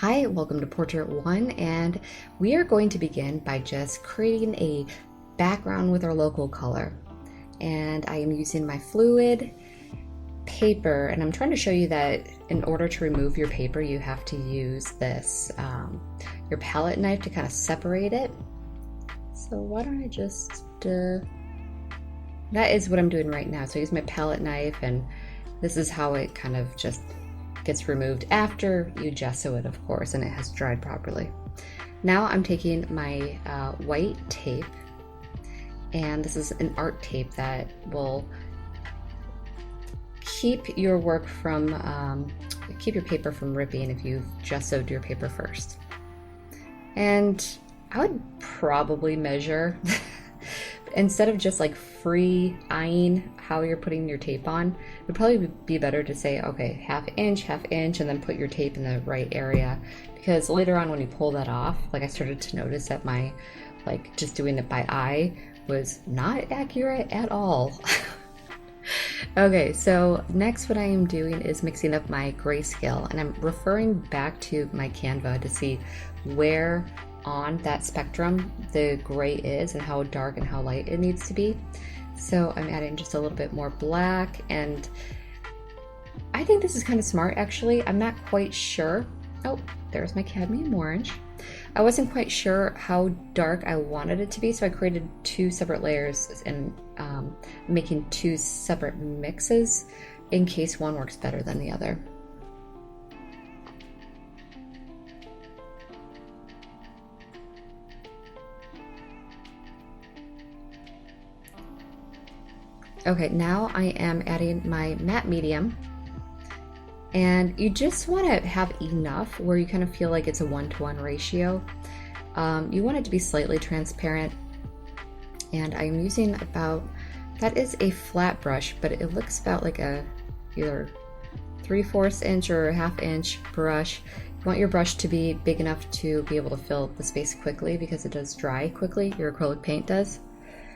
Hi, welcome to Portrait 1, and we are going to begin by just creating a background with our local color. And I am using my fluid paper, and I'm trying to show you that in order to remove your paper, you have to use this, your palette knife to kind of separate it. So why don't I just, that is what I'm doing right now. So I use my palette knife, and this is how it kind of just gets removed after you gesso it, of course, and it has dried properly. Now I'm taking my white tape, and this is an art tape that will keep your work from, keep your paper from ripping if you've gessoed your paper first. And I would probably measure, instead of just like free eyeing how you're putting your tape on, it would probably be better to say, okay, half inch, and then put your tape in the right area. Because later on when you pull that off, like I started to notice that my, like just doing it by eye was not accurate at all. Okay, so next what I am doing is mixing up my grayscale, and I'm referring back to my Canva to see where on that spectrum the gray is and how dark and how light it needs to be. So I'm adding just a little bit more black, and I think this is kind of smart actually. I'm not quite sure. Oh, there's my cadmium orange. I wasn't quite sure how dark I wanted it to be, so I created two separate layers and making two separate mixes in case one works better than the other. Okay, now I am adding my matte medium, and you just want to have enough where you kind of feel like it's a 1-to-1 ratio. You want it to be slightly transparent, and I'm using about, that is a flat brush, but it looks about like a either 3/4 inch or a 1/2 inch brush. You want your brush to be big enough to be able to fill the space quickly because it does dry quickly, your acrylic paint does.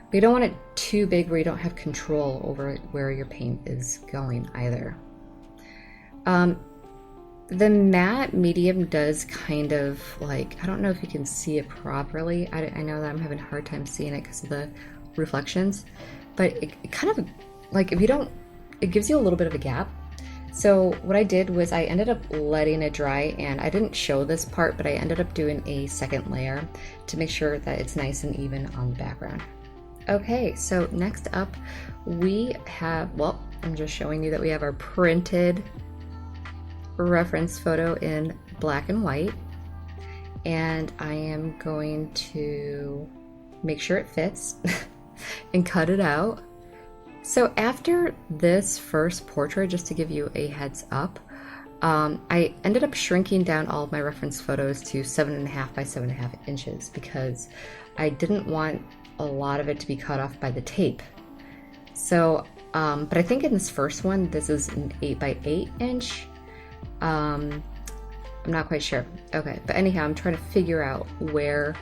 But you don't want it too big where you don't have control over where your paint is going either. The matte medium does kind of like, I don't know if you can see it properly. I know that I'm having a hard time seeing it because of the reflections, but it kind of like, if you don't, it gives you a little bit of a gap. So what I did was I ended up letting it dry, and I didn't show this part, but I ended up doing a second layer to make sure that it's nice and even on the background. Okay, so next up we have, well, I'm just showing you that we have our printed reference photo in black and white, and I am going to make sure it fits and cut it out. So after this first portrait, just to give you a heads up, I ended up shrinking down all of my reference photos to 7.5 by 7.5 inches because I didn't want a lot of it to be cut off by the tape. So, but I think in this first one, this is an 8 by 8 inch. I'm not quite sure. Okay, but anyhow, I'm trying to figure out where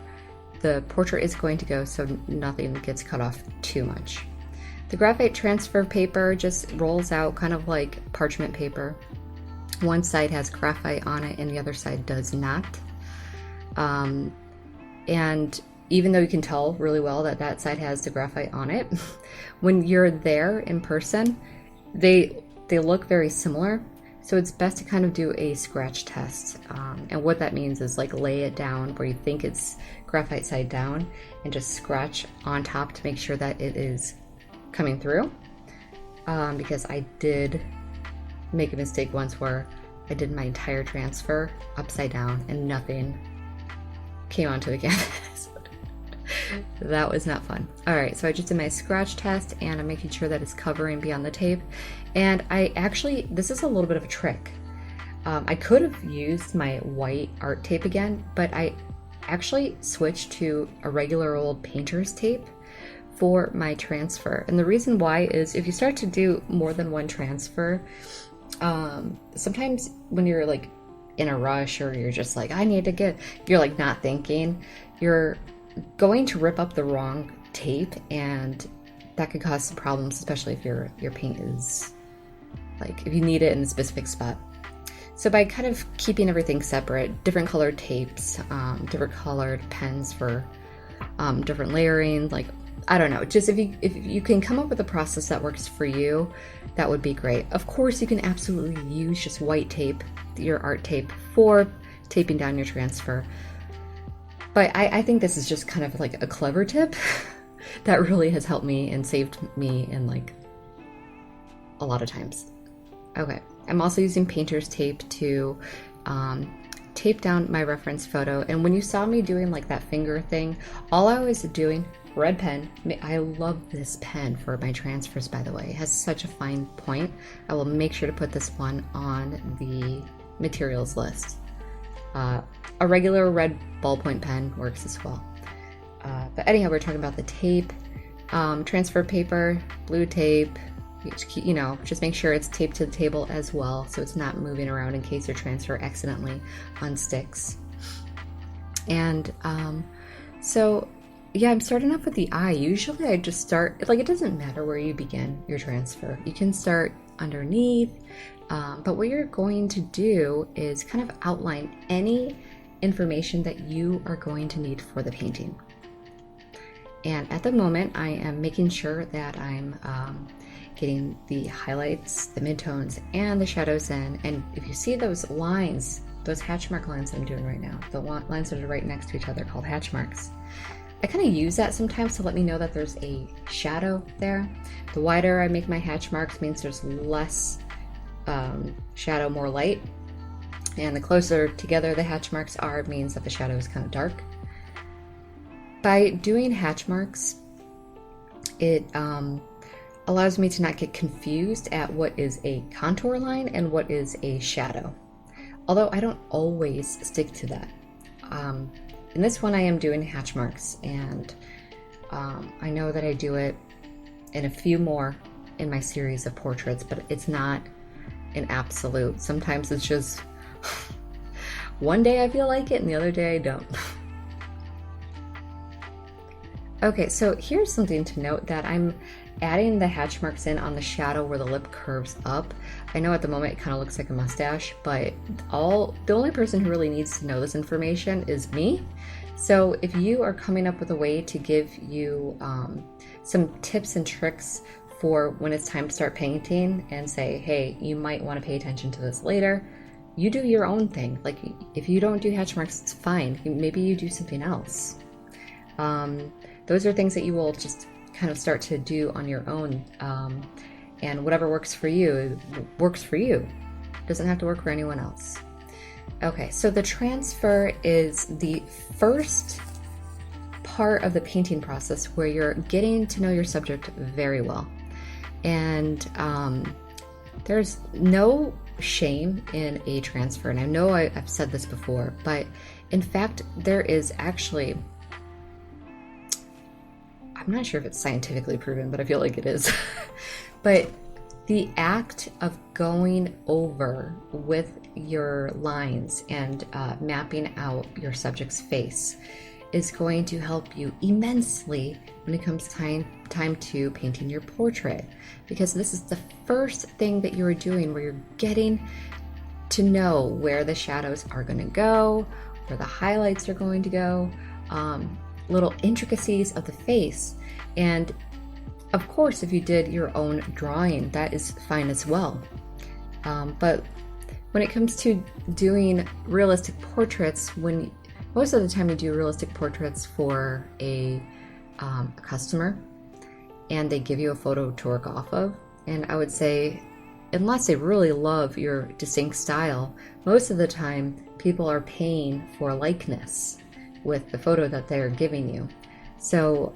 the portrait is going to go so nothing gets cut off too much. The graphite transfer paper just rolls out kind of like parchment paper. One side has graphite on it and the other side does not. And even though you can tell really well that that side has the graphite on it, when you're there in person, they look very similar. So it's best to kind of do a scratch test. And what that means is like lay it down where you think it's graphite side down and just scratch on top to make sure that it is coming through. Because I did make a mistake once where I did my entire transfer upside down and nothing came onto the canvas. That was not fun. All right, so I just did my scratch test and I'm making sure that it's covering beyond the tape. And I actually, this is a little bit of a trick. I could have used my white art tape again, but I actually switched to a regular old painter's tape for my transfer. And the reason why is if you start to do more than one transfer, sometimes when you're like in a rush or you're just like, I need to get, you're like not thinking, you're going to rip up the wrong tape, and that could cause some problems, especially if your paint is like, if you need it in a specific spot. So by kind of keeping everything separate, different colored tapes, different colored pens for different layering, like, I don't know, just if you can come up with a process that works for you, that would be great. Of course, you can absolutely use just white tape, your art tape, for taping down your transfer. But I think this is just kind of like a clever tip that really has helped me and saved me in like a lot of times. Okay, I'm also using painter's tape to tape down my reference photo. And when you saw me doing like that finger thing, all I was doing, red pen, I love this pen for my transfers, by the way. It has such a fine point. I will make sure to put this one on the materials list. A regular red ballpoint pen works as well. But anyhow, we're talking about the tape, transfer paper, blue tape, you know, just make sure it's taped to the table as well, so it's not moving around in case your transfer accidentally unsticks. And so yeah, I'm starting off with the eye. Usually I just start, like, it doesn't matter where you begin your transfer. You can start underneath, but what you're going to do is kind of outline any information that you are going to need for the painting. And at the moment, I am making sure that I'm getting the highlights, the midtones, and the shadows in. And if you see those lines, those hatch mark lines that I'm doing right now, the lines that are right next to each other called hatch marks, I kind of use that sometimes to let me know that there's a shadow there. The wider I make my hatch marks means there's less shadow, more light. And the closer together the hatch marks are means that the shadow is kind of dark. By doing hatch marks, it allows me to not get confused at what is a contour line and what is a shadow. Although I don't always stick to that. In this one I am doing hatch marks, and I know that I do it in a few more in my series of portraits, but it's not an absolute. Sometimes it's just one day I feel like it and the other day I don't. Okay, so here's something to note, that I'm adding the hatch marks in on the shadow where the lip curves up. I know at the moment it kind of looks like a mustache, but the only person who really needs to know this information is me. So if you are coming up with a way to give you some tips and tricks for when it's time to start painting and say, hey, you might want to pay attention to this later, you do your own thing. Like, if you don't do hatch marks, it's fine. Maybe you do something else. Those are things that you will just kind of start to do on your own, and whatever works for you works for you. It doesn't have to work for anyone else. Okay, so the transfer is the first part of the painting process where you're getting to know your subject very well. And there's no shame in a transfer. And I know I've said this before, but in fact, there is actually, I'm not sure if it's scientifically proven, but I feel like it is. But the act of going over with your lines and mapping out your subject's face is going to help you immensely when it comes time to painting your portrait, because this is the first thing that you're doing where you're getting to know where the shadows are going to go, where the highlights are going to go, little intricacies of the face. And of course, if you did your own drawing, that is fine as well. But when it comes to doing realistic portraits, most of the time you do realistic portraits for a customer and they give you a photo to work off of, and I would say, unless they really love your distinct style, most of the time people are paying for likeness with the photo that they're giving you. So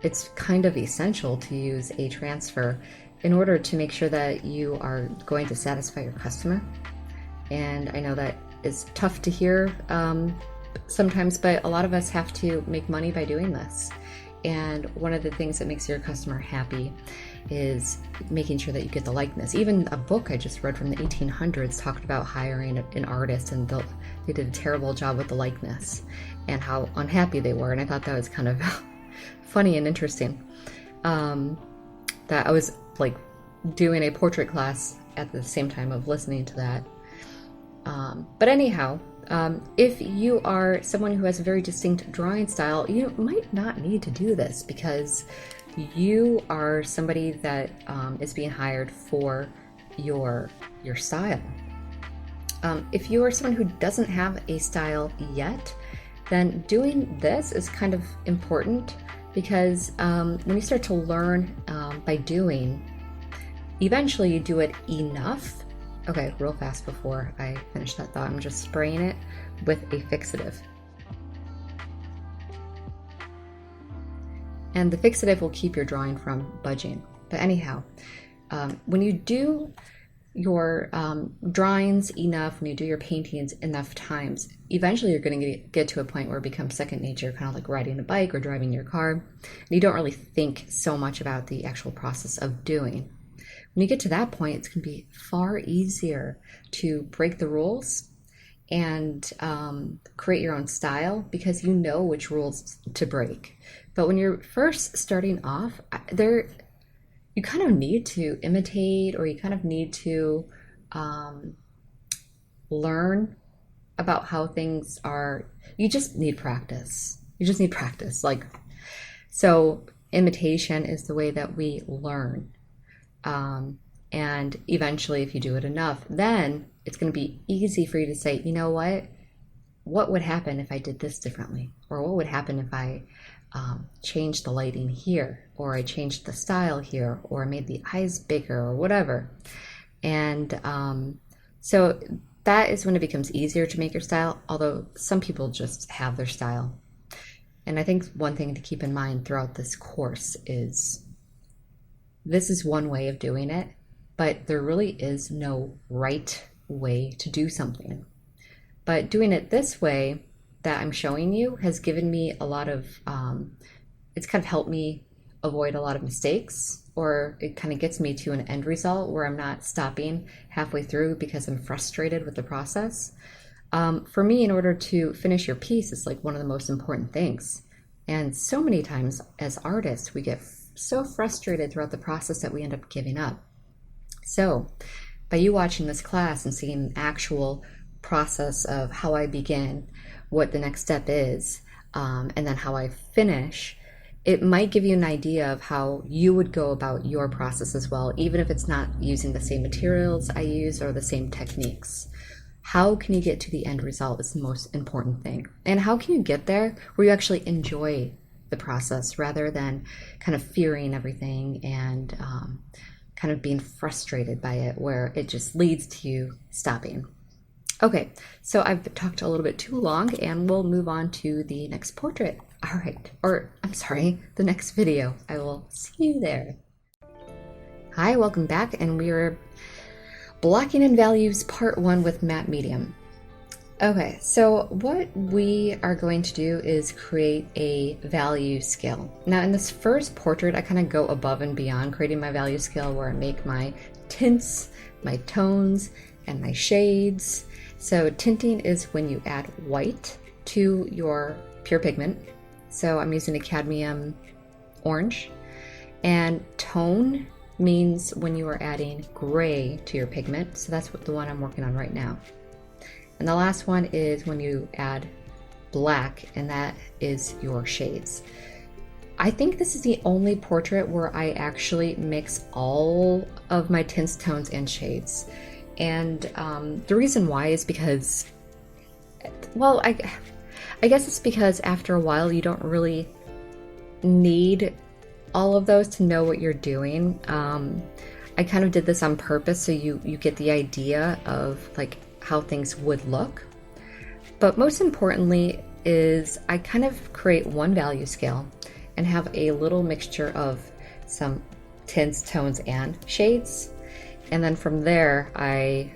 it's kind of essential to use a transfer in order to make sure that you are going to satisfy your customer. And I know that is tough to hear sometimes, but a lot of us have to make money by doing this. And one of the things that makes your customer happy is making sure that you get the likeness. Even a book I just read from the 1800s talked about hiring an artist, and they did a terrible job with the likeness and how unhappy they were. And I thought that was kind of funny and interesting. That I was like doing a portrait class at the same time of listening to that. But anyhow, if you are someone who has a very distinct drawing style, you might not need to do this because you are somebody that is being hired for your style. If you are someone who doesn't have a style yet, then doing this is kind of important because when you start to learn by doing, eventually you do it enough. Okay, real fast before I finish that thought, I'm just spraying it with a fixative. And the fixative will keep your drawing from budging. But anyhow, when you do your drawings enough, when you do your paintings enough times, eventually you're going to get to a point where it becomes second nature, kind of like riding a bike or driving your car. And you don't really think so much about the actual process of doing. When you get to that point, it's going to be far easier to break the rules and create your own style because you know which rules to break. But when you're first starting off, you kind of need to imitate, or you kind of need to learn about how things are. You just need practice. So imitation is the way that we learn. And eventually, if you do it enough, then it's going to be easy for you to say, you know what would happen if I did this differently? Or what would happen if I changed the lighting here, or I changed the style here, or I made the eyes bigger, or whatever. And so that is when it becomes easier to make your style, although some people just have their style. And I think one thing to keep in mind throughout this course is this is one way of doing it, but there really is no right way to do something. But doing it this way that I'm showing you has given me a lot of, it's kind of helped me avoid a lot of mistakes, or it kind of gets me to an end result where I'm not stopping halfway through because I'm frustrated with the process. For me, in order to finish your piece, it's like one of the most important things. And so many times as artists, we get so frustrated throughout the process that we end up giving up. So by you watching this class and seeing an actual process of how I begin, what the next step is, and then how I finish, it might give you an idea of how you would go about your process as well, even if it's not using the same materials I use or the same techniques. How can you get to the end result is the most important thing. And how can you get there where you actually enjoy the process rather than kind of fearing everything and kind of being frustrated by it, where it just leads to you stopping. Okay, so I've talked a little bit too long, and we'll move on to the next portrait. All right, or I'm sorry, the next video. I will see you there. Hi, welcome back, and we are blocking in values part 1 with matte medium. Okay, so what we are going to do is create a value scale. Now in this first portrait, I kind of go above and beyond creating my value scale, where I make my tints, my tones, and my shades. So tinting is when you add white to your pure pigment. So I'm using a cadmium orange. And tone means when you are adding gray to your pigment. So that's the one I'm working on right now. And the last one is when you add black, and that is your shades. I think this is the only portrait where I actually mix all of my tints, tones, and shades. And the reason why is because, well, I guess it's because after a while you don't really need all of those to know what you're doing. I kind of did this on purpose so you get the idea of like how things would look. But most importantly is I kind of create one value scale and have a little mixture of some tints, tones, and shades. And then from there, I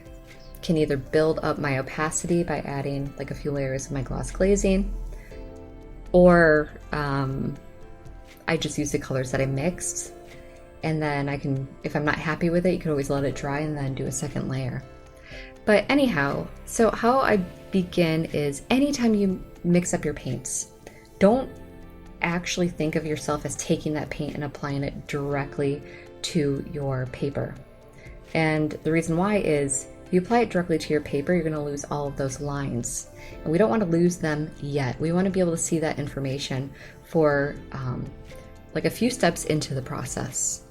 can either build up my opacity by adding like a few layers of my gloss glazing, or I just use the colors that I mixed. And then I can, if I'm not happy with it, you can always let it dry and then do a second layer. But anyhow, so how I begin is anytime you mix up your paints, don't actually think of yourself as taking that paint and applying it directly to your paper. And the reason why is If you apply it directly to your paper, you're going to lose all of those lines. And we don't want to lose them yet. We want to be able to see that information for like a few steps into the process.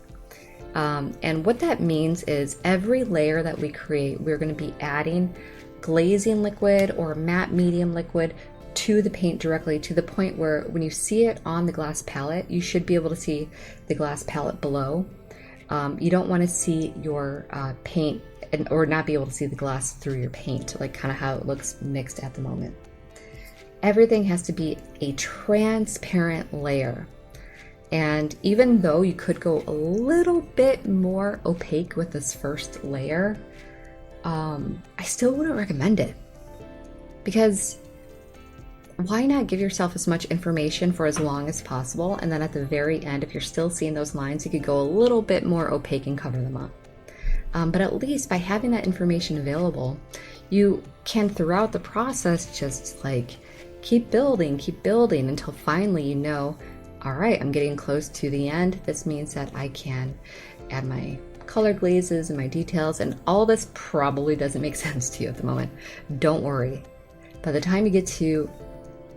And what that means is every layer that we create, we're going to be adding glazing liquid or matte medium liquid to the paint directly, to the point where when you see it on the glass palette, you should be able to see the glass palette below. You don't want to see your paint or not be able to see the glass through your paint, like kind of how it looks mixed at the moment. Everything has to be a transparent layer. And even though you could go a little bit more opaque with this first layer, I still wouldn't recommend it, because why not give yourself as much information for as long as possible, and then at the very end, if you're still seeing those lines, you could go a little bit more opaque and cover them up. But at least by having that information available, you can throughout the process just like keep building until finally you know, all right, I'm getting close to the end. This means that I can add my color glazes and my details, and all this probably doesn't make sense to you at the moment. Don't worry. By the time you get to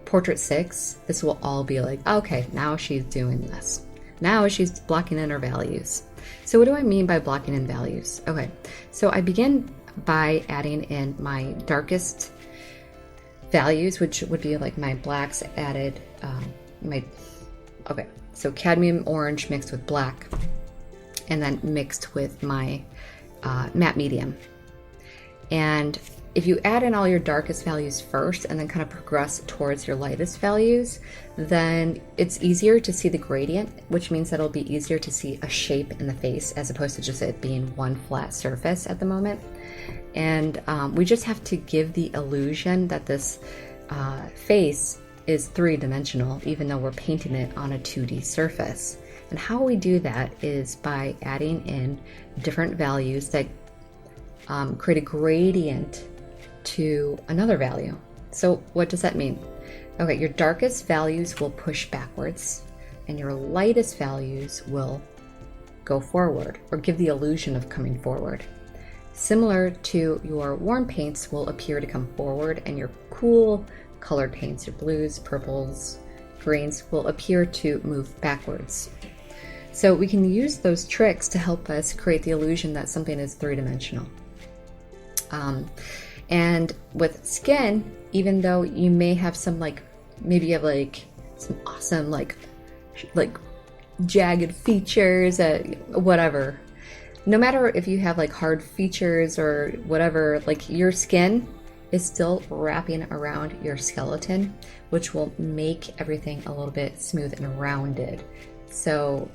Portrait 6, this will all be like, okay, now she's doing this. Now she's blocking in her values. So what do I mean by blocking in values? Okay, so I begin by adding in my darkest values, which would be like my blacks added, so cadmium orange mixed with black, and then mixed with my matte medium. And if you add in all your darkest values first and then kind of progress towards your lightest values, then it's easier to see the gradient, which means that it'll be easier to see a shape in the face as opposed to just it being one flat surface at the moment. And we just have to give the illusion that this face is three-dimensional, even though we're painting it on a 2D surface. And how we do that is by adding in different values that create a gradient to another value. So what does that mean? Okay, your darkest values will push backwards and your lightest values will go forward or give the illusion of coming forward. Similar to your warm paints will appear to come forward, and your cool colored paints, your blues, purples, greens, will appear to move backwards. So we can use those tricks to help us create the illusion that something is three-dimensional. And with skin, even though you may have some maybe you have some awesome like jagged features, whatever. No matter if you have hard features or whatever, your skin is still wrapping around your skeleton, which will make everything a little bit smooth and rounded. So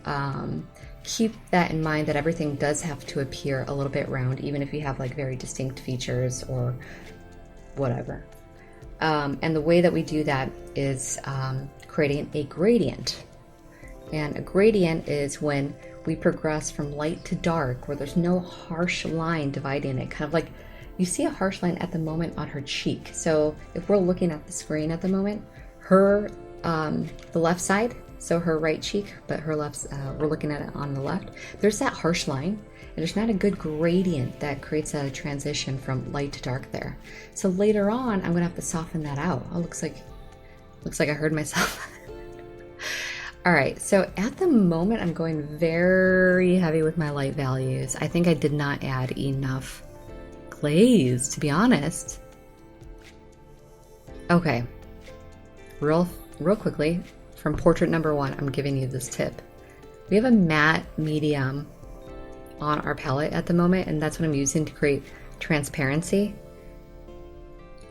keep that in mind, that everything does have to appear a little bit round, even if you have very distinct features or whatever. And the way that we do that is creating a gradient. And a gradient is when we progress from light to dark, where there's no harsh line dividing it. Kind of like you see a harsh line at the moment on her cheek. So if we're looking at the screen at the moment, her the left side, so her right cheek, but her left, we're looking at it on the left, there's that harsh line, and there's not a good gradient that creates a transition from light to dark there. So later on, I'm gonna have to soften that out. Oh, looks like I heard myself. All right, so at the moment, I'm going very heavy with my light values. I think I did not add enough glaze, to be honest. Okay, real quickly, from portrait number 1, I'm giving you this tip. We have a matte medium on our palette at the moment, and that's what I'm using to create transparency.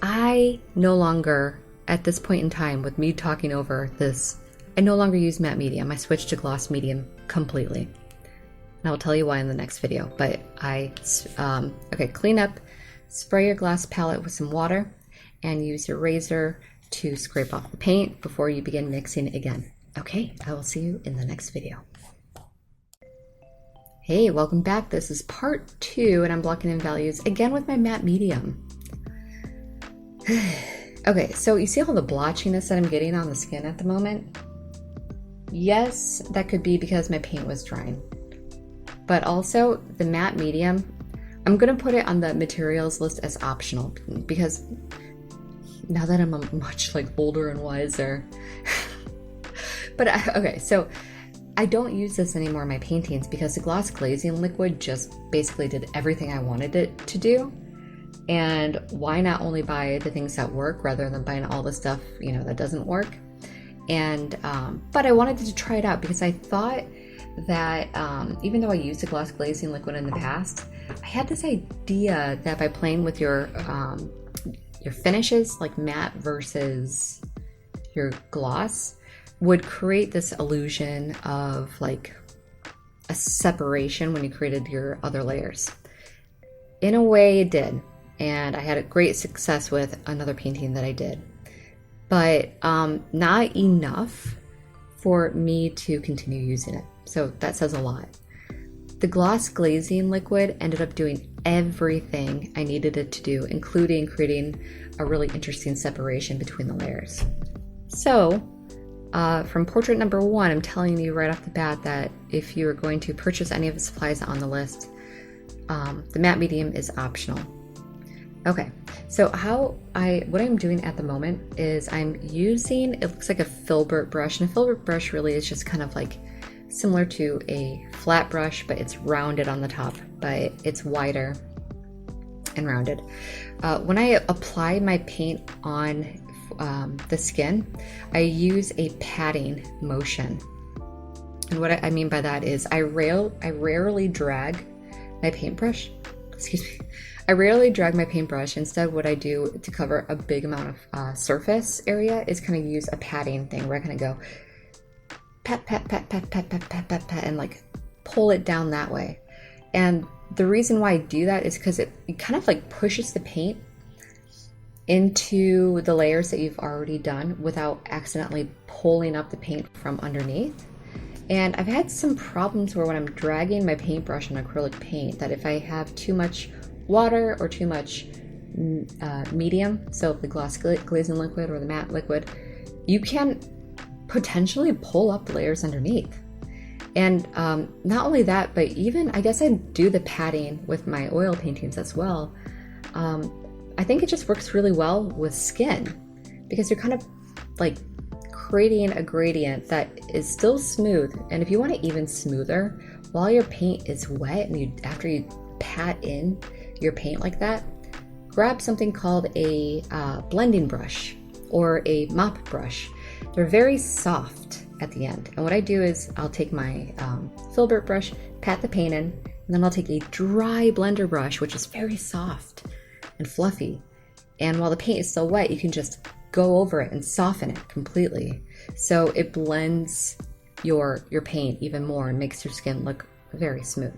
I no longer, at this point in time, with me talking over this, I no longer use matte medium. I switched to gloss medium completely. And I'll tell you why in the next video, but okay, clean up, spray your glass palette with some water, and use your razor to scrape off the paint before you begin mixing again. Okay, I will see you in the next video. Hey, welcome back. This is part 2, and I'm blocking in values again with my matte medium. Okay, so you see all the blotchiness that I'm getting on the skin at the moment? Yes, that could be because my paint was drying. But also, the matte medium, I'm gonna put it on the materials list as optional because now that I'm a much like older and wiser. But okay, so I don't use this anymore in my paintings because the gloss glazing liquid just basically did everything I wanted it to do. And why not only buy the things that work rather than buying all the stuff, you know, that doesn't work? And but I wanted to try it out because I thought that even though I used the gloss glazing liquid in the past, I had this idea that by playing with your finishes, like matte versus your gloss, would create this illusion of like a separation when you created your other layers. In a way it did, and I had a great success with another painting that I did, but not enough for me to continue using it. So that says a lot. The gloss glazing liquid ended up doing everything I needed it to do, including creating a really interesting separation between the layers. So from portrait number 1, I'm telling you right off the bat that if you're going to purchase any of the supplies on the list, the matte medium is optional. Okay, so what I'm doing at the moment is I'm using, it looks like a filbert brush, and a filbert brush really is just kind of like similar to a flat brush, but it's rounded on the top, but it's wider and rounded. When I apply my paint on the skin, I use a patting motion. And what I mean by that is I rarely drag my paintbrush. Excuse me. I rarely drag my paintbrush. Instead, what I do to cover a big amount of surface area is kind of use a patting thing where I kind of go pat, pat, pat, pat, pat, pat, pat, pat, pat, and like pull it down that way. And the reason why I do that is because it kind of like pushes the paint into the layers that you've already done without accidentally pulling up the paint from underneath. And I've had some problems where when I'm dragging my paintbrush on acrylic paint, that if I have too much water or too much medium, so the gloss glazing liquid or the matte liquid, you can potentially pull up the layers underneath. And not only that, but even, I guess I do the patting with my oil paintings as well. I think it just works really well with skin because you're kind of like creating a gradient that is still smooth. And if you want it even smoother, while your paint is wet and after you pat in your paint like that, grab something called a blending brush or a mop brush. They're very soft at the end. And what I do is I'll take my filbert brush, pat the paint in, and then I'll take a dry blender brush, which is very soft and fluffy. And while the paint is still wet, you can just go over it and soften it completely. So it blends your paint even more and makes your skin look very smooth.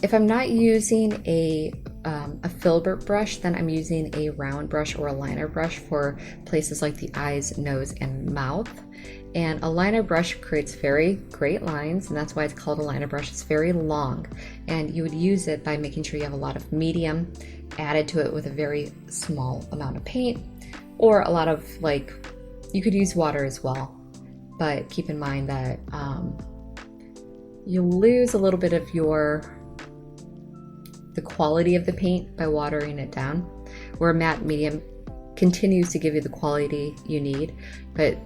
If I'm not using a filbert brush, then I'm using a round brush or a liner brush for places like the eyes, nose, and mouth. And a liner brush creates very great lines, and that's why it's called a liner brush. It's very long, and you would use it by making sure you have a lot of medium added to it with a very small amount of paint, or a lot of, like, you could use water as well, but keep in mind that you'll lose a little bit of the quality of the paint by watering it down, where matte medium continues to give you the quality you need, but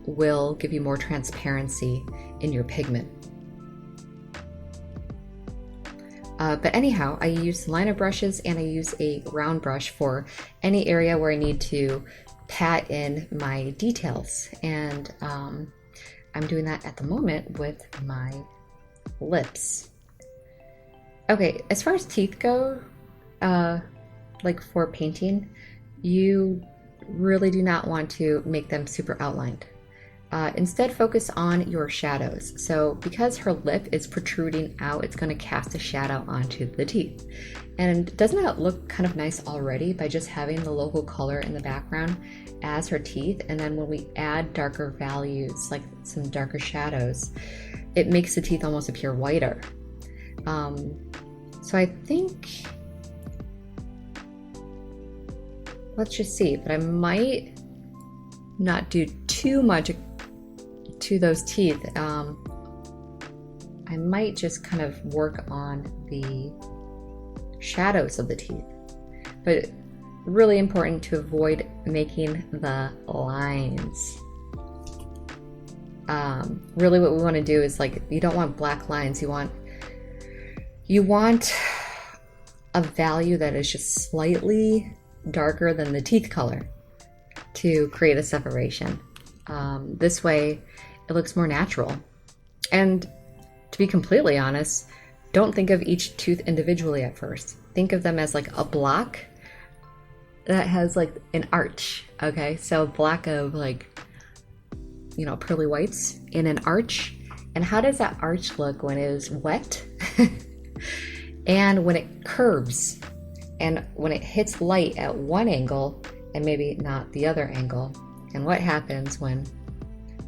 will give you more transparency in your pigment. But anyhow, I use liner brushes and I use a round brush for any area where I need to pat in my details. And I'm doing that at the moment with my lips. Okay, as far as teeth go, like for painting, you really do not want to make them super outlined. Instead, focus on your shadows. So because her lip is protruding out, it's going to cast a shadow onto the teeth. And doesn't that look kind of nice already by just having the local color in the background as her teeth? And then when we add darker values, like some darker shadows, it makes the teeth almost appear whiter. So I think, let's just see, but I might not do too much to those teeth, I might just kind of work on the shadows of the teeth. But really important to avoid making the lines. Really what we want to do is, like, you don't want black lines. You want a value that is just slightly darker than the teeth color to create a separation. This way it looks more natural. And to be completely honest, don't think of each tooth individually at first. Think of them as like a block that has like an arch, okay? So block of, like, you know, pearly whites in an arch. And how does that arch look when it is wet? And when it curves, and when it hits light at one angle and maybe not the other angle. And what happens when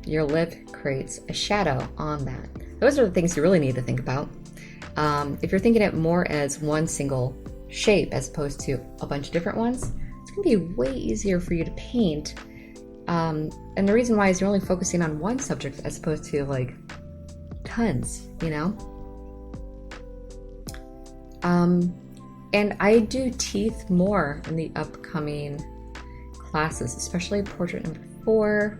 your lip creates a shadow on that? Those are the things you really need to think about. If you're thinking it more as one single shape as opposed to a bunch of different ones, it's gonna be way easier for you to paint. And the reason why is you're only focusing on one subject as opposed to like tons, you know? And I do teeth more in the upcoming classes, especially portrait number 4.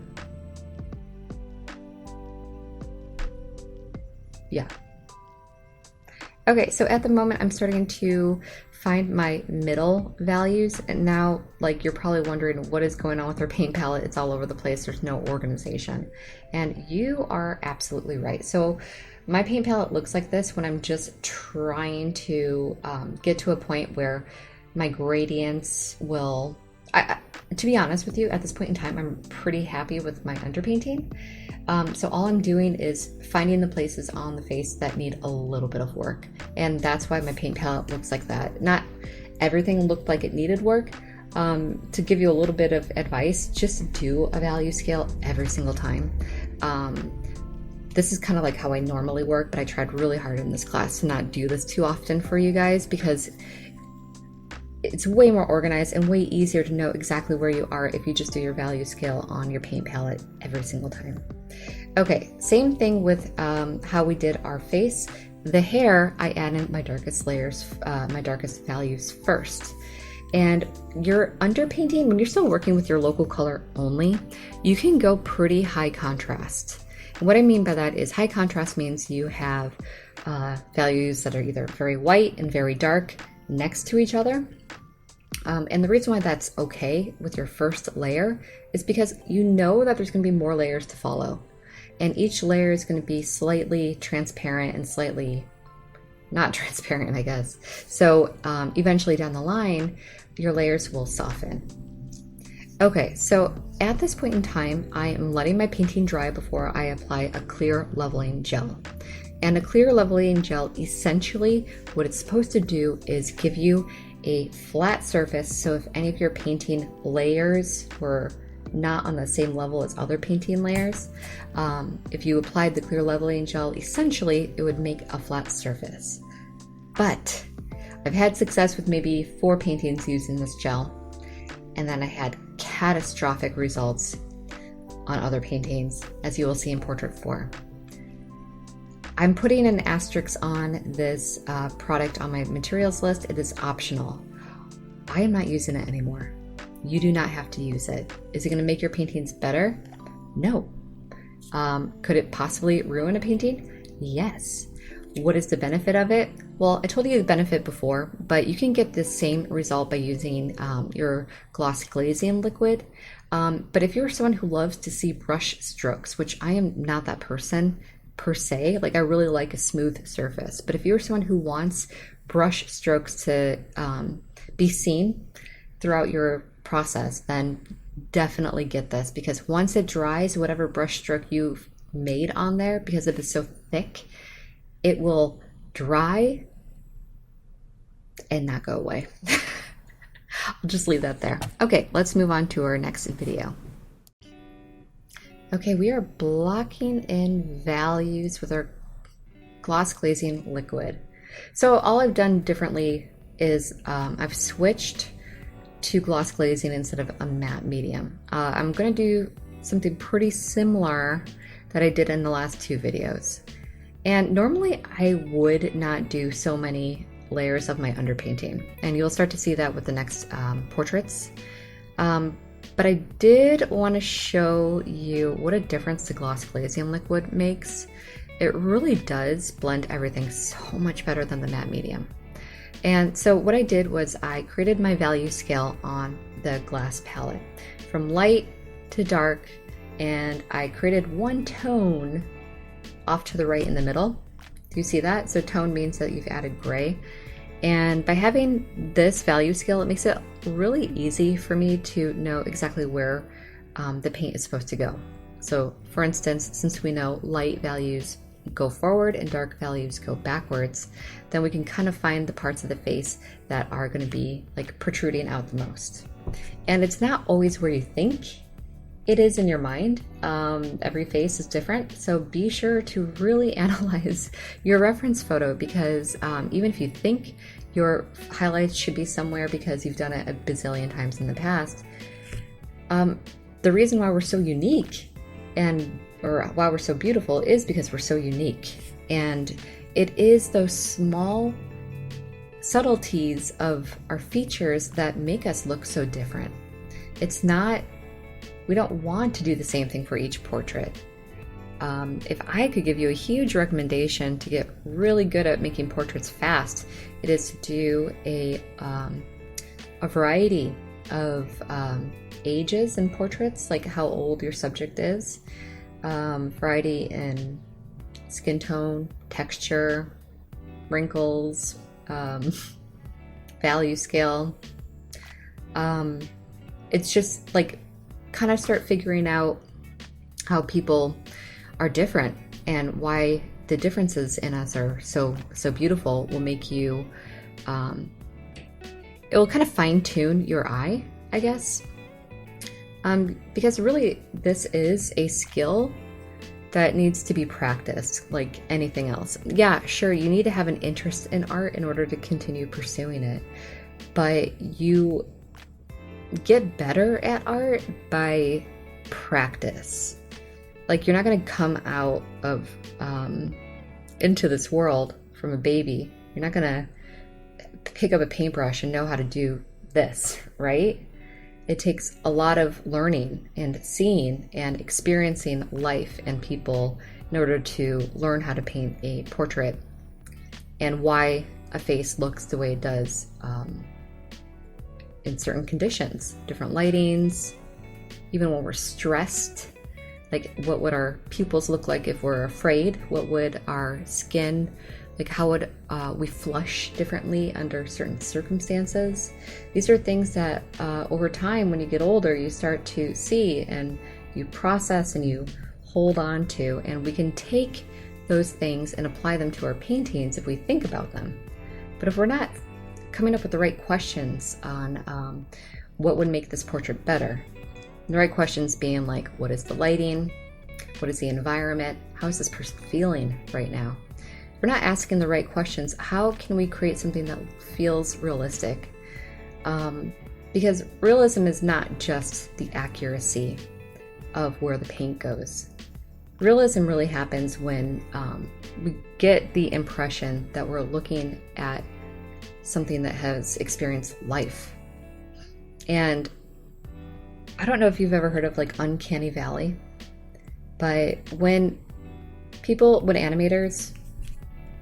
Yeah. Okay, so at the moment I'm starting to find my middle values, and now, like, you're probably wondering what is going on with our paint palette. It's all over the place. There's no organization. And you are absolutely right. So my paint palette looks like this when I'm just trying to get to a point where my gradients will, to be honest with you, at this point in time, I'm pretty happy with my underpainting. So all I'm doing is finding the places on the face that need a little bit of work. And that's why my paint palette looks like that. Not everything looked like it needed work. To give you a little bit of advice, just do a value scale every single time. This is kind of like how I normally work, but I tried really hard in this class to not do this too often for you guys, because it's way more organized and way easier to know exactly where you are if you just do your value scale on your paint palette every single time. Okay, same thing with how we did our face. The hair, I added my darkest layers, my darkest values first. And your underpainting, when you're still working with your local color only, you can go pretty high contrast. And what I mean by that is high contrast means you have values that are either very white and very dark next to each other. And the reason why that's okay with your first layer is because you know that there's going to be more layers to follow. And each layer is going to be slightly transparent and slightly not transparent, I guess. So eventually down the line, your layers will soften. Okay, so at this point in time, I am letting my painting dry before I apply a clear leveling gel. And a clear leveling gel, essentially what it's supposed to do is give you a flat surface. So if any of your painting layers were not on the same level as other painting layers, if you applied the clear leveling gel, essentially it would make a flat surface. But I've had success with maybe 4 paintings using this gel, and then I had catastrophic results on other paintings, as you will see in Portrait 4. I'm putting an asterisk on this product on my materials list. It is optional. I am not using it anymore. You do not have to use it. Is it going to make your paintings better? No. Could it possibly ruin a painting? Yes. What is the benefit of it? Well, I told you the benefit before, but you can get the same result by using your gloss glazing liquid. But if you're someone who loves to see brush strokes, which I am not that person per se, like I really like a smooth surface, but if you're someone who wants brush strokes to be seen throughout your process, then definitely get this, because once it dries, whatever brush stroke you've made on there, because it is so thick, it will dry and not go away. I'll just leave that there. Okay, let's move on to our next video. Okay, we are blocking in values with our gloss glazing liquid. So all I've done differently is I've switched to gloss glazing instead of a matte medium. I'm going to do something pretty similar that I did in the last two videos. And normally I would not do so many layers of my underpainting, and you'll start to see that with the next portraits. But I did want to show you what a difference the gloss glazing liquid makes. It really does blend everything so much better than the matte medium. And so what I did was I created my value scale on the glass palette from light to dark, and I created one tone off to the right in the middle. Do you see that? So tone means that you've added gray. And by having this value scale, it makes it really easy for me to know exactly where the paint is supposed to go. So for instance, since we know light values go forward and dark values go backwards, then we can kind of find the parts of the face that are going to be like protruding out the most. And it's not always where you think it is in your mind. Every face is different, so be sure to really analyze your reference photo, because even if you think your highlights should be somewhere because you've done it a bazillion times in the past, the reason why we're so unique or why we're so beautiful is because we're so unique. And it is those small subtleties of our features that make us look so different. It's not, we don't want to do the same thing for each portrait. If I could give you a huge recommendation to get really good at making portraits fast, it is to do a variety of ages in portraits, like how old your subject is, variety in skin tone, texture, wrinkles, value scale. It's just like kind of start figuring out how people are different and why the differences in us are so beautiful will make you, it will kind of fine tune your eye, I guess. Because really this is a skill that needs to be practiced like anything else. Yeah, sure, you need to have an interest in art in order to continue pursuing it, but you get better at art by practice. Like, you're not going to come out of into this world from a baby. You're not going to pick up a paintbrush and know how to do this, right? It takes a lot of learning and seeing and experiencing life and people in order to learn how to paint a portrait and why a face looks the way it does in certain conditions, different lightings, even when we're stressed. Like, what would our pupils look like if we're afraid? What would our skin, like how would we flush differently under certain circumstances? These are things that over time, when you get older, you start to see and you process and you hold on to, and we can take those things and apply them to our paintings if we think about them. But if we're not coming up with the right questions on what would make this portrait better, the right questions being like, what is the lighting? What is the environment? How is this person feeling right now? If we're not asking the right questions, how can we create something that feels realistic? Because realism is not just the accuracy of where the paint goes. Realism really happens when we get the impression that we're looking at something that has experienced life. And I don't know if you've ever heard of like uncanny valley, but when animators,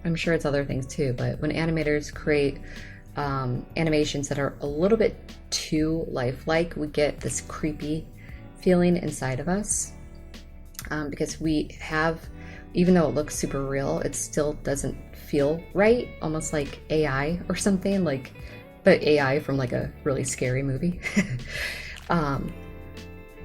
I'm sure it's other things too, but when animators create animations that are a little bit too lifelike, we get this creepy feeling inside of us, because we have, even though it looks super real, it still doesn't feel right, almost like AI or something, like, but AI from like a really scary movie.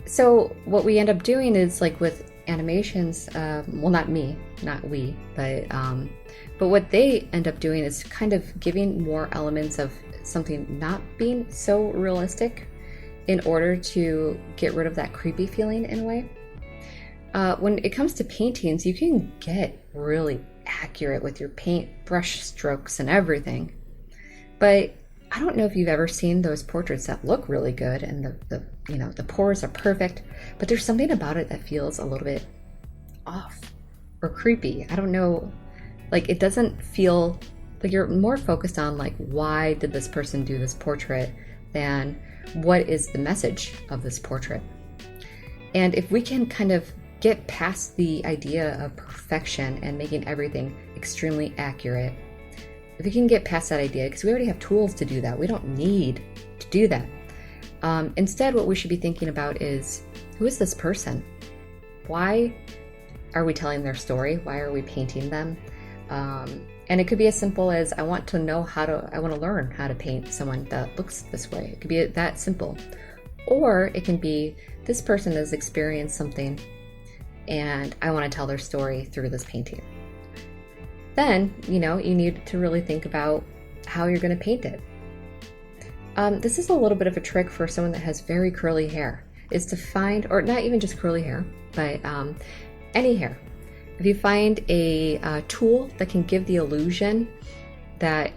So what we end up doing is, like with animations, well, not me, not we, but what they end up doing is kind of giving more elements of something not being so realistic in order to get rid of that creepy feeling in a way. When it comes to paintings, you can get really accurate with your paint brush strokes and everything, but I don't know if you've ever seen those portraits that look really good and the you know, the pores are perfect, but there's something about it that feels a little bit off or creepy. I don't know, like it doesn't feel like you're more focused on like, why did this person do this portrait than what is the message of this portrait. And if we can kind of get past the idea of perfection and making everything extremely accurate, if we can get past that idea, because we already have tools to do that, we don't need to do that. Instead, what we should be thinking about is, who is this person? Why are we telling their story? Why are we painting them? And it could be as simple as, I want to learn how to paint someone that looks this way. It could be that simple. Or it can be, this person has experienced something and I want to tell their story through this painting. Then, you know, you need to really think about how you're going to paint it. This is a little bit of a trick for someone that has very curly hair, is to find, or not even just curly hair, but any hair. If you find a tool that can give the illusion that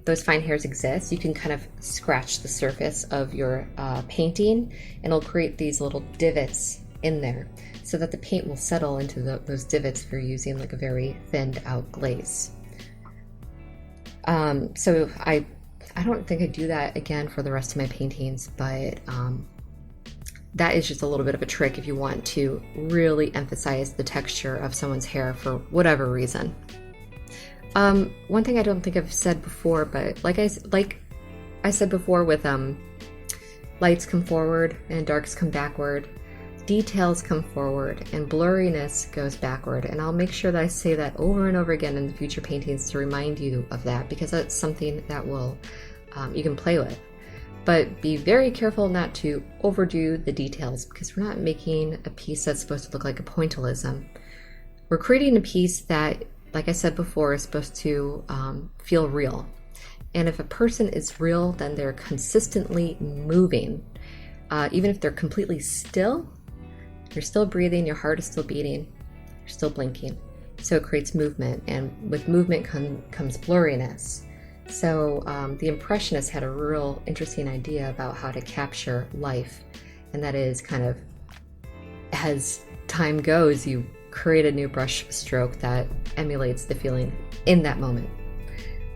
those fine hairs exist, you can kind of scratch the surface of your painting and it'll create these little divots in there so that the paint will settle into those divots if you're using like a very thinned out glaze. So I don't think I do that again for the rest of my paintings, but that is just a little bit of a trick if you want to really emphasize the texture of someone's hair for whatever reason. One thing I don't think I've said before, but like I said before with lights come forward and darks come backward, details come forward and blurriness goes backward. And I'll make sure that I say that over and over again in the future paintings to remind you of that, because that's something that will you can play with. But be very careful not to overdo the details, because we're not making a piece that's supposed to look like a pointillism. We're creating a piece that, like I said before, is supposed to feel real. And if a person is real, then they're consistently moving. Even if they're completely still, you're still breathing, your heart is still beating, you're still blinking. So it creates movement, and with movement comes blurriness. So the Impressionists had a real interesting idea about how to capture life, and that is kind of, as time goes, you create a new brush stroke that emulates the feeling in that moment.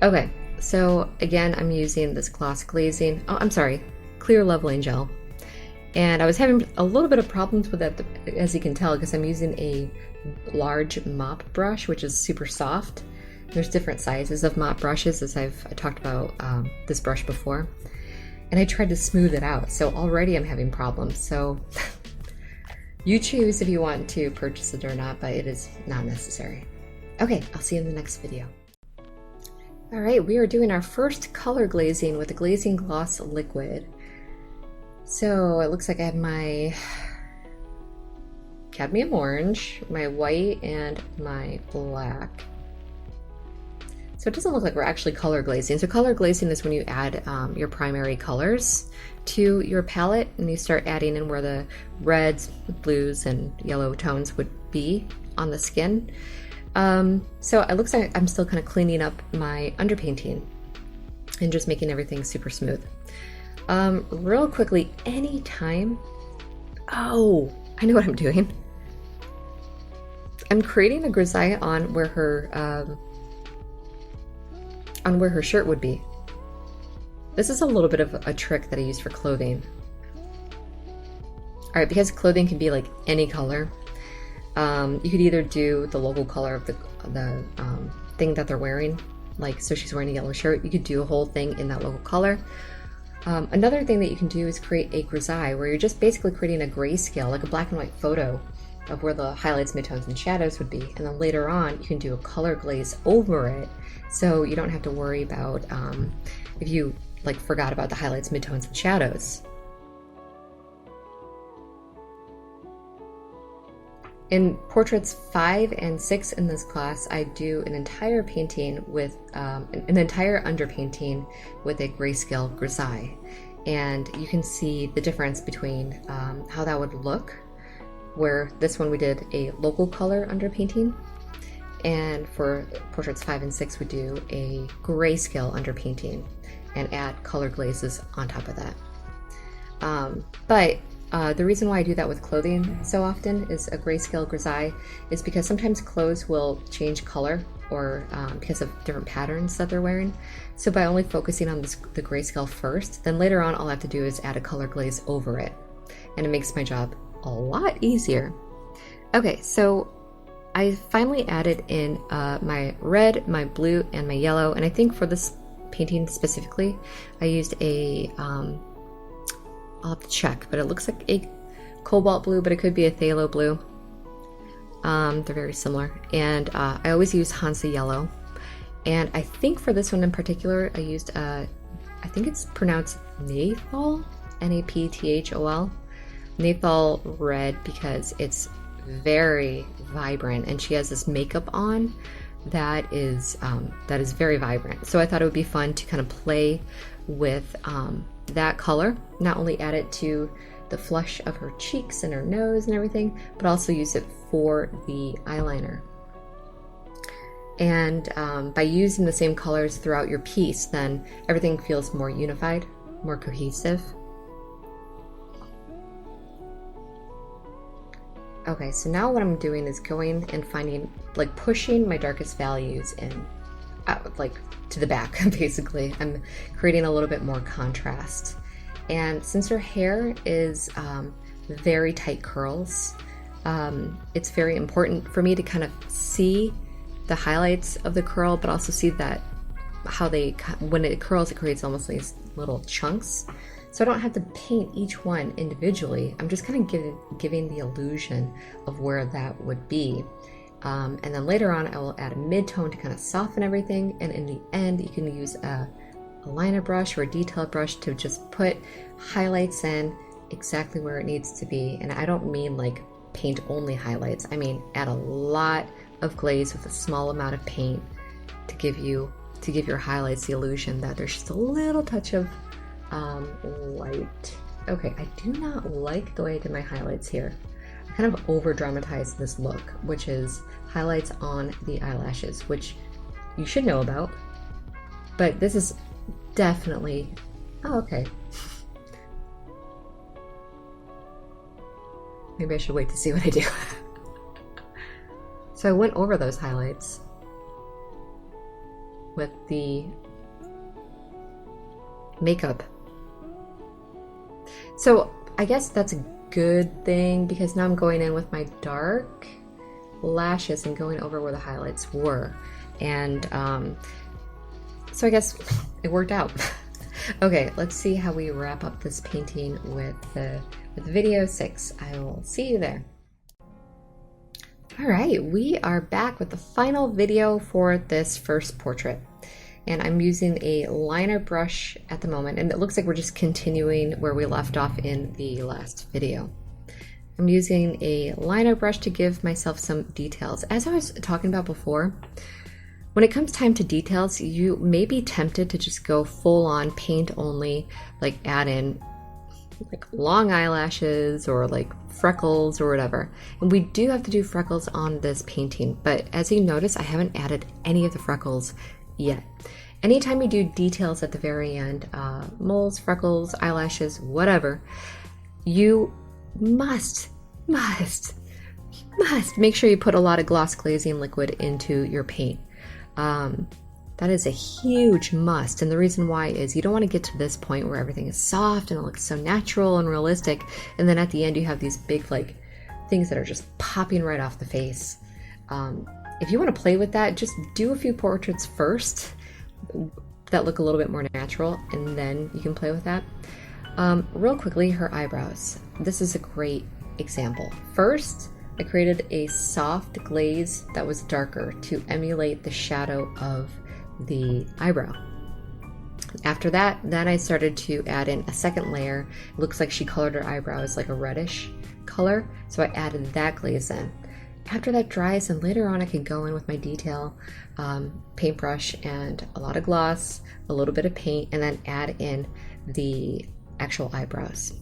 Okay, so again, I'm using this gloss glazing, clear leveling gel. And I was having a little bit of problems with that, as you can tell, because I'm using a large mop brush, which is super soft. There's different sizes of mop brushes, as I talked about this brush before. And I tried to smooth it out, so already I'm having problems. So you choose if you want to purchase it or not, but it is not necessary. Okay, I'll see you in the next video. All right, we are doing our first color glazing with the Glazing Gloss Liquid. So it looks like I have my cadmium orange, my white, and my black. So it doesn't look like we're actually color glazing. So color glazing is when you add your primary colors to your palette and you start adding in where the reds, blues, and yellow tones would be on the skin. So it looks like I'm still kind of cleaning up my underpainting and just making everything super smooth. Real quickly, anytime, oh, I know what I'm doing. I'm creating a grisaille on where her shirt would be. This is a little bit of a trick that I use for clothing. All right, because clothing can be like any color, you could either do the logo color of the thing that they're wearing, like, so she's wearing a yellow shirt, you could do a whole thing in that logo color. Another thing that you can do is create a grisaille, where you're just basically creating a grayscale, like a black and white photo of where the highlights, midtones, and shadows would be. And then later on, you can do a color glaze over it, so you don't have to worry about if you like forgot about the highlights, midtones, and shadows. In portraits 5 and 6 in this class, I do an entire painting with an entire underpainting with a grayscale grisaille, and you can see the difference between how that would look. Where this one we did a local color underpainting, and for portraits 5 and 6 we do a grayscale underpainting. and add color glazes on top of that. But the reason why I do that with clothing so often is a grayscale grisaille is because sometimes clothes will change color or because of different patterns that they're wearing. So by only focusing on the grayscale first, then later on all I have to do is add a color glaze over it. And it makes my job a lot easier. Okay, so I finally added in my red, my blue, and my yellow. And I think for this painting specifically, I used a, I'll have to check, but it looks like a cobalt blue, but it could be a phthalo blue. They're very similar. And I always use Hansa yellow. And I think for this one in particular, I used, I think it's pronounced Naphthol, Napthol. Naphthol red because it's very vibrant, and she has this makeup on that is very vibrant. So I thought it would be fun to kind of play with that color, not only add it to the flush of her cheeks and her nose and everything, but also use it for the eyeliner. And by using the same colors throughout your piece, then everything feels more unified, more cohesive. Okay, so now what I'm doing is going and finding, like, pushing my darkest values in, like, to the back, basically. I'm creating a little bit more contrast. And since her hair is very tight curls, it's very important for me to kind of see the highlights of the curl, but also see that how they, when it curls, it creates almost these little chunks. So I don't have to paint each one individually. I'm just kind of giving the illusion of where that would be. And then later on, I will add a mid-tone to kind of soften everything. And in the end, you can use a liner brush or a detail brush to just put highlights in exactly where it needs to be. And I don't mean like paint only highlights. I mean, add a lot of glaze with a small amount of paint to give your highlights the illusion that there's just a little touch of light. Okay, I do not like the way I did my highlights here. I kind of over dramatized this look, which is highlights on the eyelashes, which you should know about, but this is definitely, oh, okay. Maybe I should wait to see what I do. So I went over those highlights with the makeup. So I guess that's a good thing because now I'm going in with my dark lashes and going over where the highlights were. And so I guess it worked out. Okay, let's see how we wrap up this painting with video 6. I will see you there. All right, we are back with the final video for this first portrait. And I'm using a liner brush at the moment, and it looks like we're just continuing where we left off in the last video. I'm using a liner brush to give myself some details. As I was talking about before, when it comes time to details, you may be tempted to just go full on paint only, like add in like long eyelashes or like freckles or whatever. And we do have to do freckles on this painting, but as you notice, I haven't added any of the freckles yet. Anytime you do details at the very end, moles, freckles, eyelashes, whatever, you must make sure you put a lot of gloss glazing liquid into your paint. That is a huge must, and the reason why is you don't want to get to this point where everything is soft and it looks so natural and realistic, and then at the end you have these big like things that are just popping right off the face. If you want to play with that, just do a few portraits first that look a little bit more natural, and then you can play with that. Real quickly, her eyebrows. This is a great example. First, I created a soft glaze that was darker to emulate the shadow of the eyebrow. After that, then I started to add in a second layer. It looks like she colored her eyebrows like a reddish color, so I added that glaze in. After that dries, and later on I can go in with my detail paintbrush and a lot of gloss, a little bit of paint, and then add in the actual eyebrows.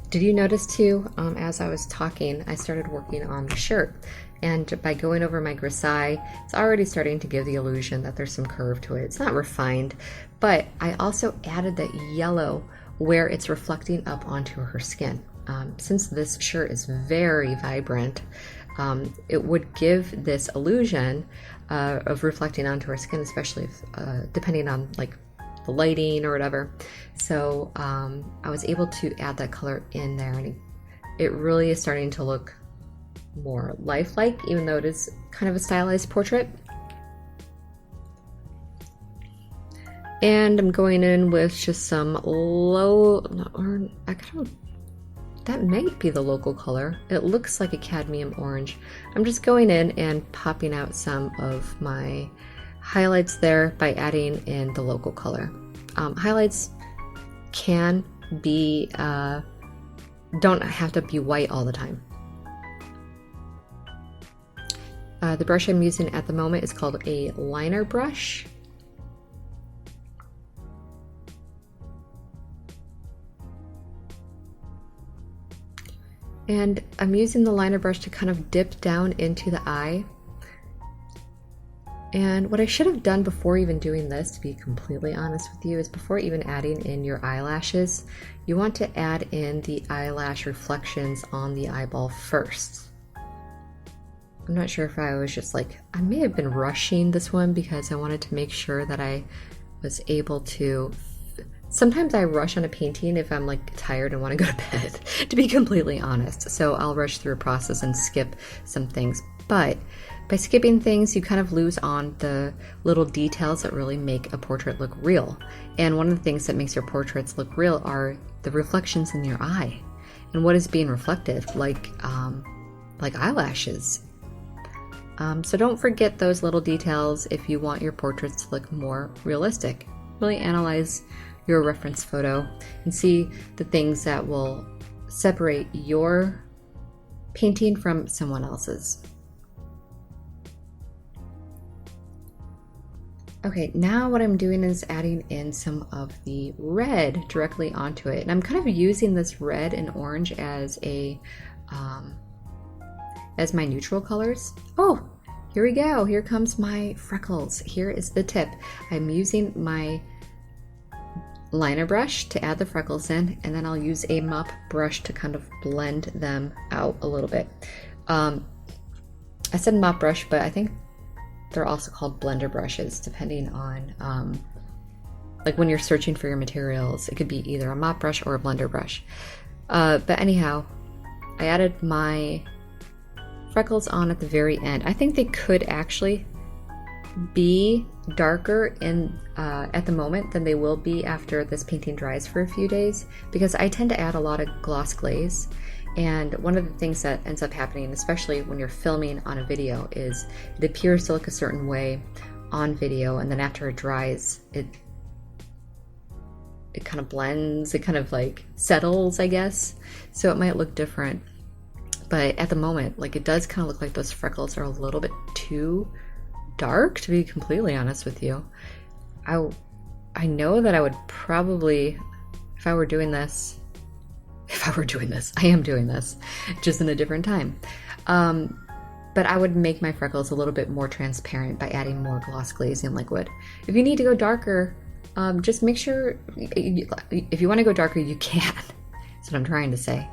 Did you notice too, as I was talking, I started working on the shirt. And by going over my grisaille, it's already starting to give the illusion that there's some curve to it. It's not refined, but I also added that yellow where it's reflecting up onto her skin. Since this shirt is very vibrant, it would give this illusion of reflecting onto her skin, especially if, depending on like the lighting or whatever. So I was able to add that color in there, and it really is starting to look more lifelike, even though it is kind of a stylized portrait. And I'm going in with just some low, or I kind of, that might be the local color. It looks like a cadmium orange. I'm just going in and popping out some of my highlights there by adding in the local color. Highlights can be, don't have to be white all the time. The brush I'm using at the moment is called a liner brush. And I'm using the liner brush to kind of dip down into the eye. And what I should have done before even doing this, to be completely honest with you, is before even adding in your eyelashes, you want to add in the eyelash reflections on the eyeball first. I'm not sure if I was just like, I may have been rushing this one because I wanted to make sure that I was able to. Sometimes I rush on a painting if I'm like tired and want to go to bed, to be completely honest. So I'll rush through a process and skip some things. But by skipping things, you kind of lose on the little details that really make a portrait look real. And one of the things that makes your portraits look real are the reflections in your eye. And what is being reflected, like eyelashes. So don't forget those little details if you want your portraits to look more realistic. Really analyze your reference photo and see the things that will separate your painting from someone else's. Okay, now what I'm doing is adding in some of the red directly onto it. And I'm kind of using this red and orange as as my neutral colors. Oh, here we go. Here comes my freckles. Here is the tip. I'm using my liner brush to add the freckles in, and then I'll use a mop brush to kind of blend them out a little bit. I said mop brush, but I think they're also called blender brushes, depending on like when you're searching for your materials. It could be either a mop brush or a blender brush. But anyhow, I added my freckles on at the very end. I think they could actually be darker in at the moment than they will be after this painting dries for a few days, because I tend to add a lot of gloss glaze. And one of the things that ends up happening, especially when you're filming on a video, is it appears to look a certain way on video, and then after it dries, it kind of blends, it kind of like settles, I guess. So it might look different. But at the moment, like, it does kind of look like those freckles are a little bit too dark, to be completely honest with you. I know that I would probably, if I were doing this, I am doing this, just in a different time. But I would make my freckles a little bit more transparent by adding more gloss glazing liquid. If you need to go darker, just make sure, if you want to go darker, you can. That's what I'm trying to say.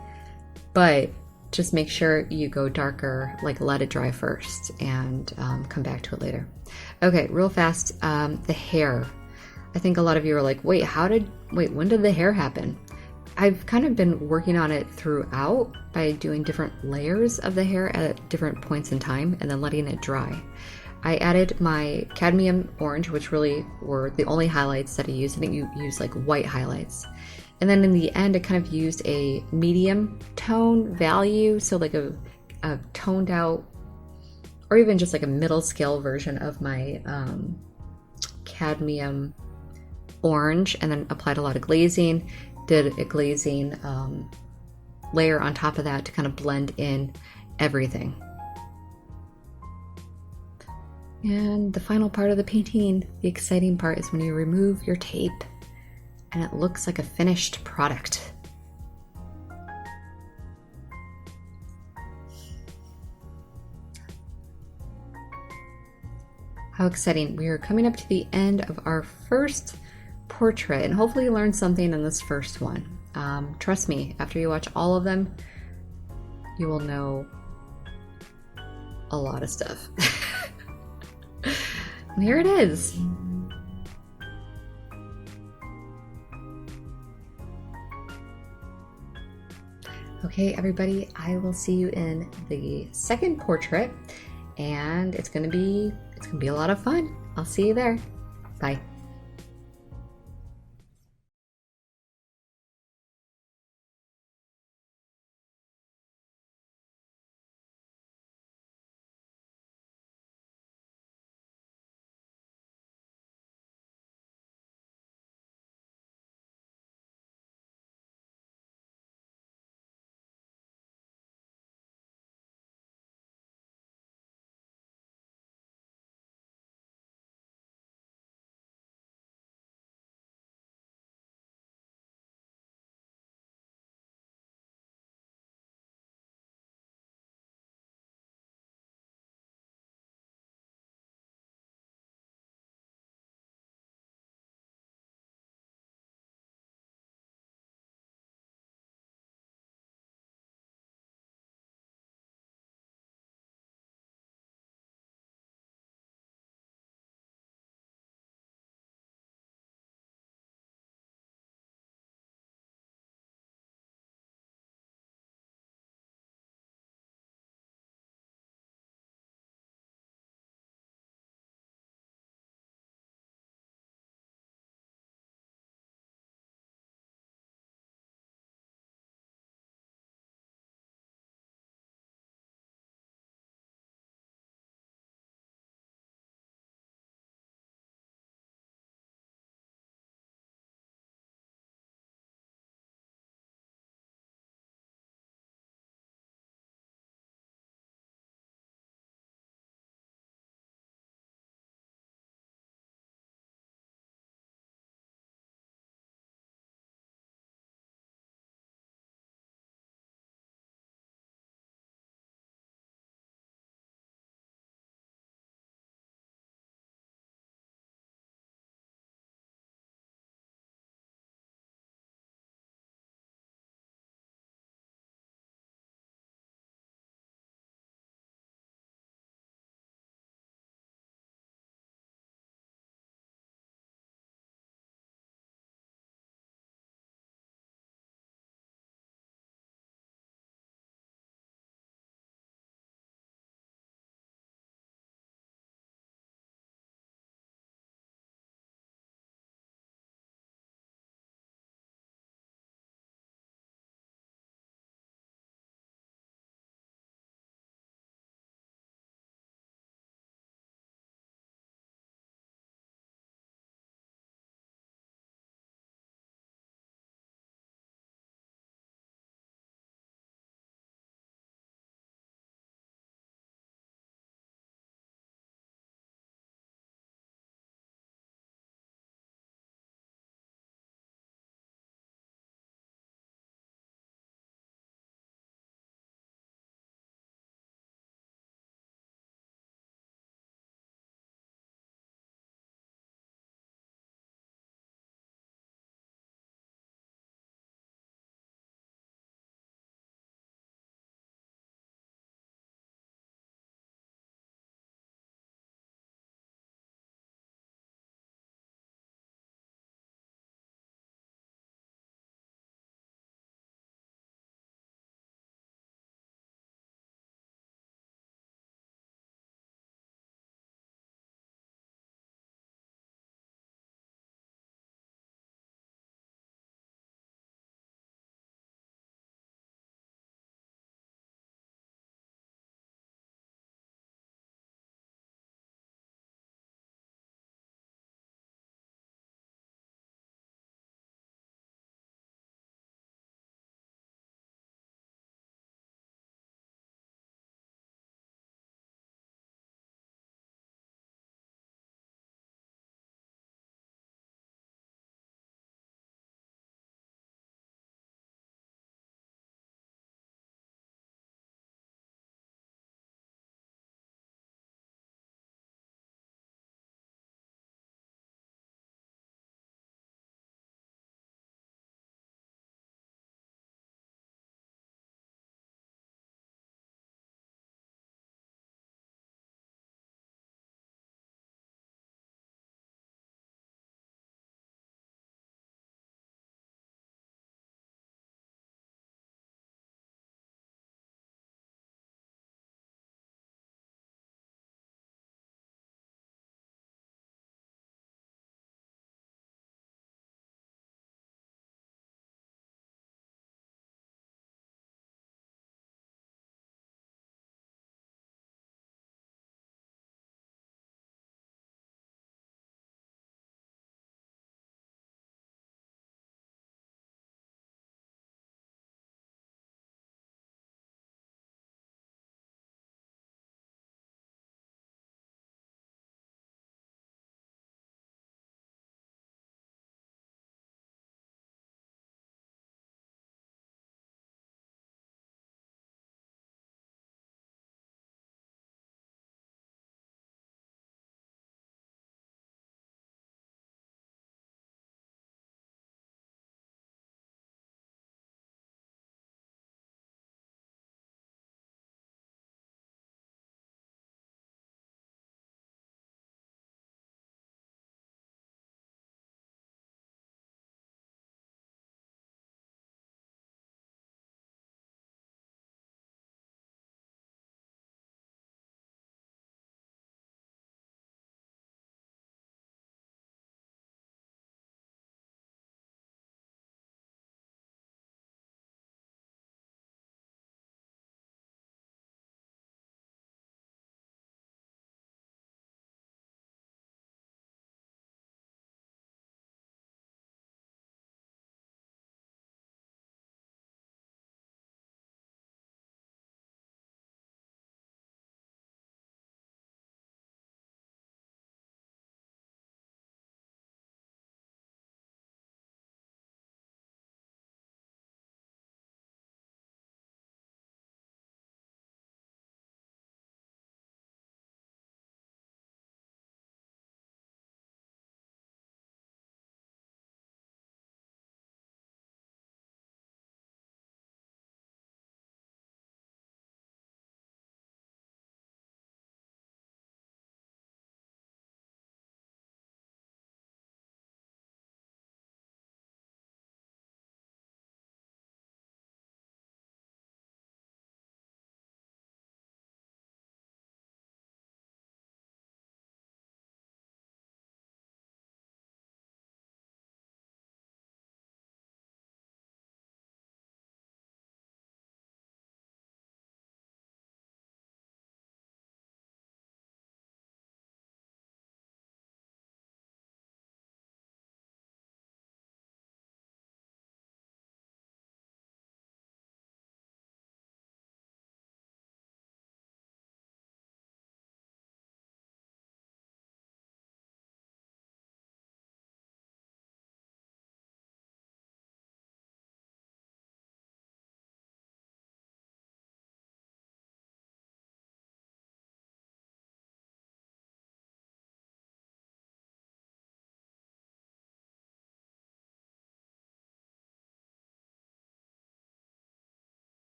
But just make sure you go darker, like let it dry first and come back to it later. Okay, real fast, the hair. I think a lot of you are like, wait, when did the hair happen? I've kind of been working on it throughout by doing different layers of the hair at different points in time and then letting it dry. I added my cadmium orange, which really were the only highlights that I used. I think you use like white highlights. And then in the end, I kind of used a medium tone value, so like a toned out, or even just like a middle scale version of my cadmium orange, and then applied a lot of glazing, did a glazing layer on top of that to kind of blend in everything. And the final part of the painting, the exciting part, is when you remove your tape and it looks like a finished product. How exciting. We are coming up to the end of our first portrait, and hopefully you learned something in this first one. Trust me, after you watch all of them, you will know a lot of stuff. And here it is. Okay, everybody, I will see you in the second portrait, and it's gonna be a lot of fun. I'll see you there. Bye.